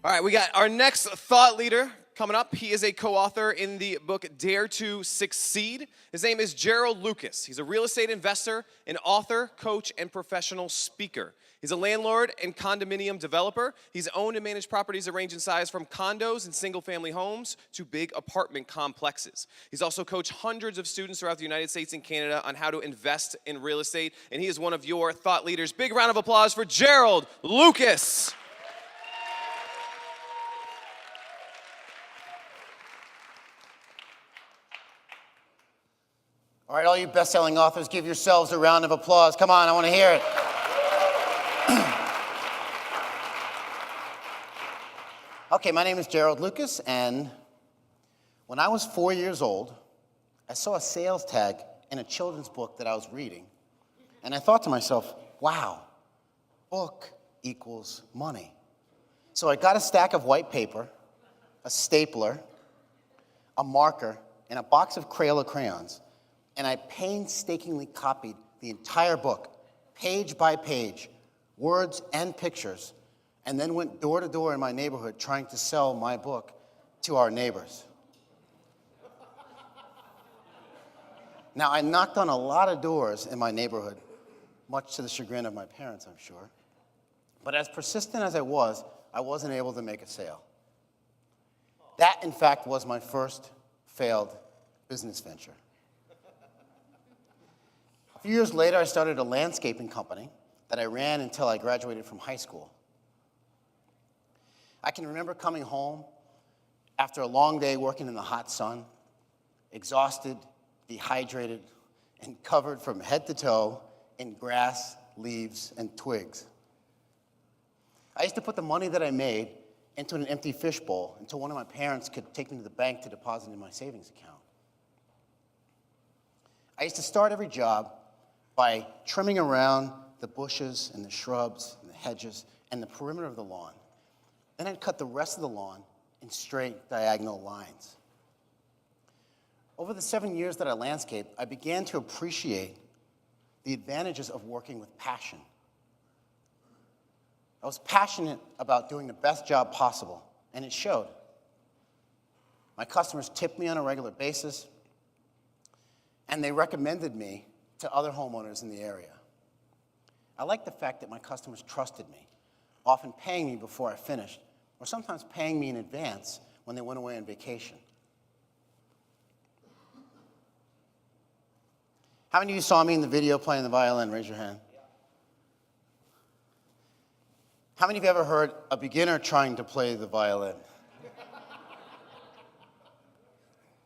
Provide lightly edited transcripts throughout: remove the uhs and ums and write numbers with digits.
All right, we got our next thought leader coming up. He is a co-author in the book Dare to Succeed. His name is Gerald Lucas. He's a real estate investor, an author, coach, and professional speaker. He's a landlord and condominium developer. He's owned and managed properties that range in size from condos and single-family homes to big apartment complexes. He's also coached hundreds of students throughout the United States and Canada on how to invest in real estate, and he is one of your thought leaders. Big round of applause for Gerald Lucas. All right, all you best-selling authors, give yourselves a round of applause. Come on, I want to hear it. Okay, my name is Gerald Lucas, and when I was 4 years old, I saw a sales tag in a children's book that I was reading, and I thought to myself, wow, book equals money. So I got a stack of white paper, a stapler, a marker, and a box of Crayola crayons, and I painstakingly copied the entire book, page by page, words and pictures, and then went door to door in my neighborhood trying to sell my book to our neighbors. Now, I knocked on a lot of doors in my neighborhood, much to the chagrin of my parents, I'm sure. But as persistent as I wasn't able to make a sale. That, in fact, was my first failed business venture. A few years later, I started a landscaping company that I ran until I graduated from high school. I can remember coming home after a long day working in the hot sun, exhausted, dehydrated, and covered from head to toe in grass, leaves, and twigs. I used to put the money that I made into an empty fishbowl until one of my parents could take me to the bank to deposit in my savings account. I used to start every job by trimming around the bushes and the shrubs and the hedges and the perimeter of the lawn. Then I'd cut the rest of the lawn in straight diagonal lines. Over the 7 years that I landscaped, I began to appreciate the advantages of working with passion. I was passionate about doing the best job possible, and it showed. My customers tipped me on a regular basis, and they recommended me to other homeowners in the area. I liked the fact that my customers trusted me, often paying me before I finished, or sometimes paying me in advance when they went away on vacation. How many of you saw me in the video playing the violin? Raise your hand. How many of you ever heard a beginner trying to play the violin?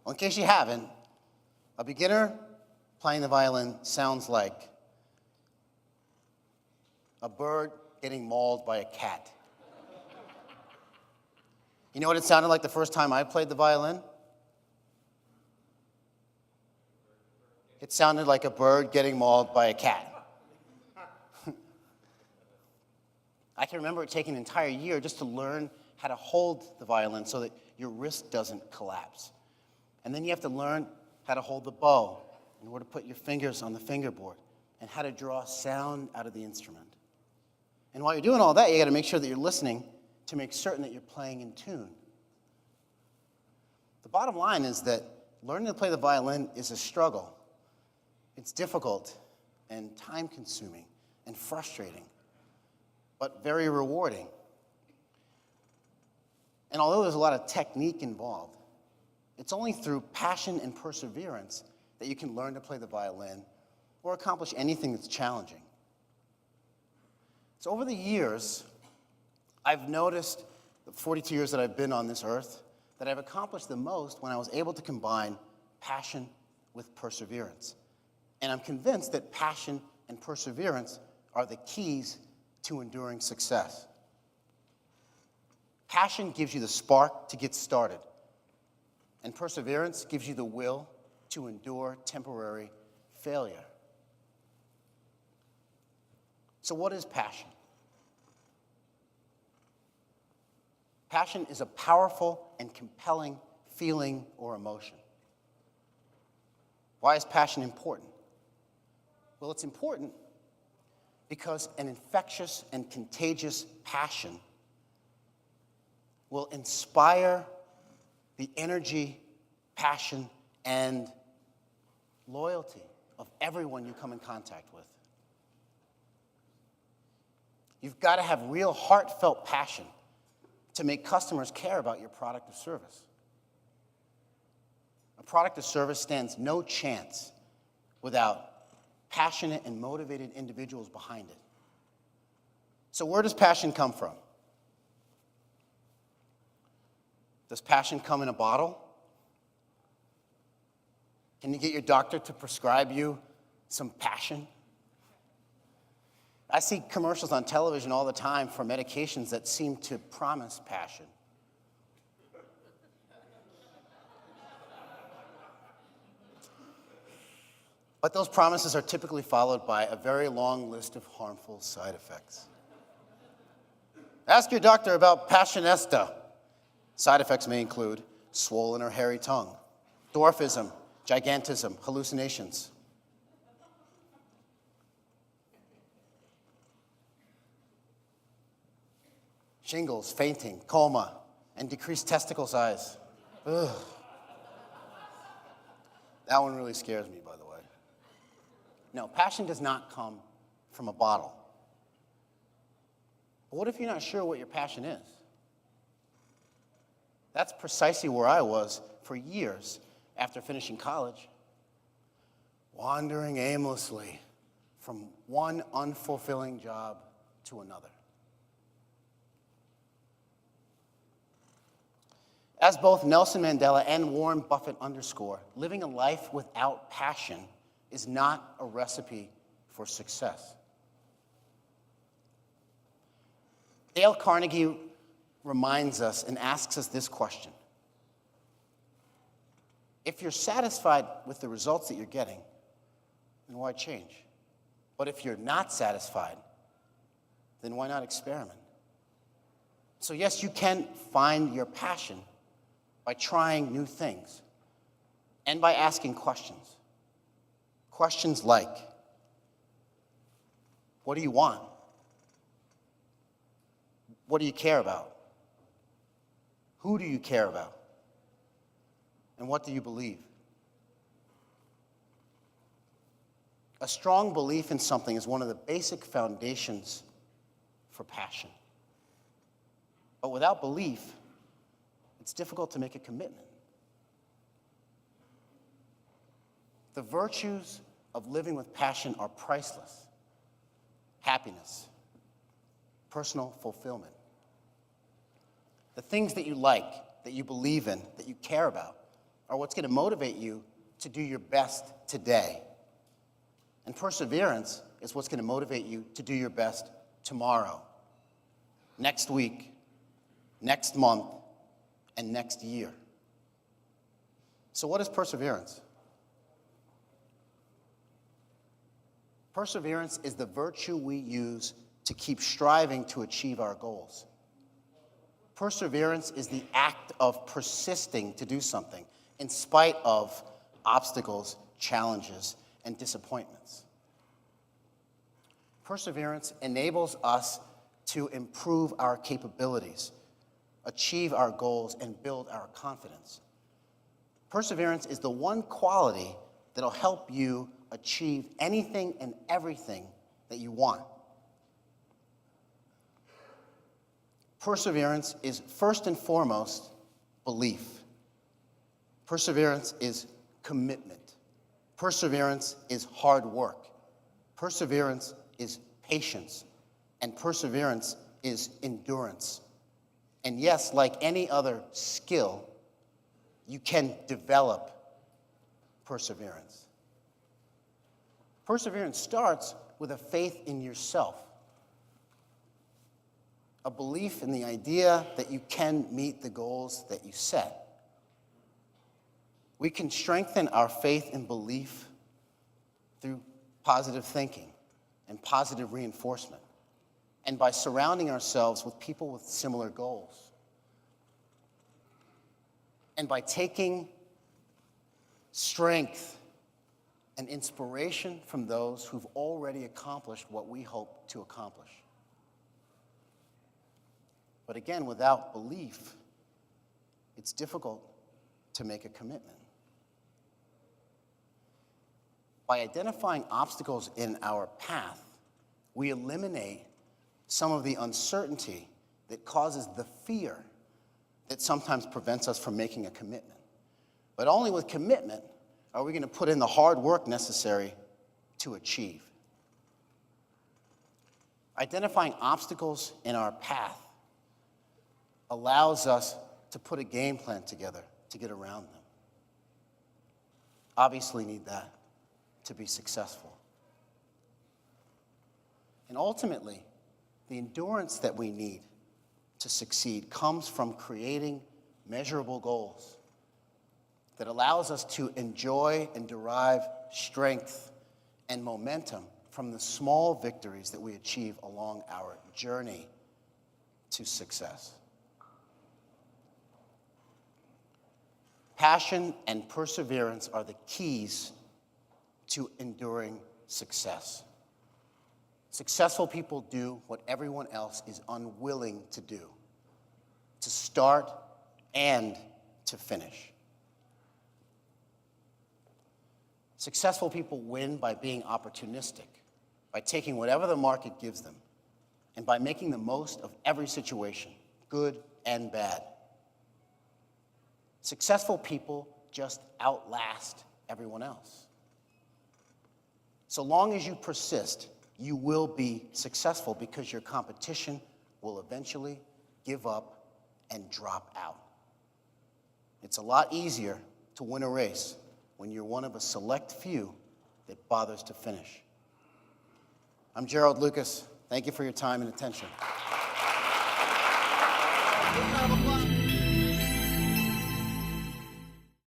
Well, in case you haven't, a beginner playing the violin sounds like a bird getting mauled by a cat. You know what it sounded like the first time I played the violin? It sounded like a bird getting mauled by a cat. I can remember it taking an entire year just to learn how to hold the violin so that your wrist doesn't collapse. And then you have to learn how to hold the bow in order to put your fingers on the fingerboard and how to draw sound out of the instrument. And while you're doing all that, you got to make sure that you're listening to make certain that you're playing in tune. The bottom line is that learning to play the violin is a struggle. It's difficult and time-consuming and frustrating, but very rewarding. And although there's a lot of technique involved, it's only through passion and perseverance that you can learn to play the violin or accomplish anything that's challenging. So over the years, I've noticed, the 42 years that I've been on this earth, that I've accomplished the most when I was able to combine passion with perseverance. And I'm convinced that passion and perseverance are the keys to enduring success. Passion gives you the spark to get started, and perseverance gives you the will to endure temporary failure. So what is passion? Passion is a powerful and compelling feeling or emotion. Why is passion important? Well, it's important because an infectious and contagious passion will inspire the energy, passion, and loyalty of everyone you come in contact with. You've got to have real heartfelt passion to make customers care about your product or service. A product or service stands no chance without passionate and motivated individuals behind it. So where does passion come from? Does passion come in a bottle? Can you get your doctor to prescribe you some passion? I see commercials on television all the time for medications that seem to promise passion. But those promises are typically followed by a very long list of harmful side effects. Ask your doctor about Passionesta. Side effects may include swollen or hairy tongue, dwarfism, gigantism, hallucinations. Shingles, fainting, coma, and decreased testicle size. Ugh. That one really scares me, by the way. No, passion does not come from a bottle. But what if you're not sure what your passion is? That's precisely where I was for years after finishing college, wandering aimlessly from one unfulfilling job to another. As both Nelson Mandela and Warren Buffett underscore, living a life without passion is not a recipe for success. Dale Carnegie reminds us and asks us this question. If you're satisfied with the results that you're getting, then why change? But if you're not satisfied, then why not experiment? So yes, you can find your passion by trying new things and by asking questions. Questions like, what do you want? What do you care about? Who do you care about? And what do you believe? A strong belief in something is one of the basic foundations for passion. But without belief, it's difficult to make a commitment. The virtues of living with passion are priceless. Happiness, personal fulfillment. The things that you like, that you believe in, that you care about, are what's going to motivate you to do your best today. And perseverance is what's going to motivate you to do your best tomorrow, next week, next month, and next year. So what is perseverance? Perseverance is the virtue we use to keep striving to achieve our goals. Perseverance is the act of persisting to do something in spite of obstacles, challenges, and disappointments. Perseverance enables us to improve our capabilities, achieve our goals, and build our confidence. Perseverance is the one quality that'll help you achieve anything and everything that you want. Perseverance is first and foremost belief. Perseverance is commitment. Perseverance is hard work. Perseverance is patience. And perseverance is endurance. And yes, like any other skill, you can develop perseverance. Perseverance starts with a faith in yourself, a belief in the idea that you can meet the goals that you set. We can strengthen our faith and belief through positive thinking and positive reinforcement, and by surrounding ourselves with people with similar goals, and by taking strength and inspiration from those who've already accomplished what we hope to accomplish. But again, without belief, it's difficult to make a commitment. By identifying obstacles in our path, we eliminate some of the uncertainty that causes the fear that sometimes prevents us from making a commitment. But only with commitment are we going to put in the hard work necessary to achieve. Identifying obstacles in our path allows us to put a game plan together to get around them. Obviously need that to be successful. And ultimately, the endurance that we need to succeed comes from creating measurable goals that allows us to enjoy and derive strength and momentum from the small victories that we achieve along our journey to success. Passion and perseverance are the keys to enduring success. Successful people do what everyone else is unwilling to do, to start and to finish. Successful people win by being opportunistic, by taking whatever the market gives them, and by making the most of every situation, good and bad. Successful people just outlast everyone else. So long as you persist, you will be successful because your competition will eventually give up and drop out. It's a lot easier to win a race when you're one of a select few that bothers to finish. I'm Gerald Lucas. Thank you for your time and attention.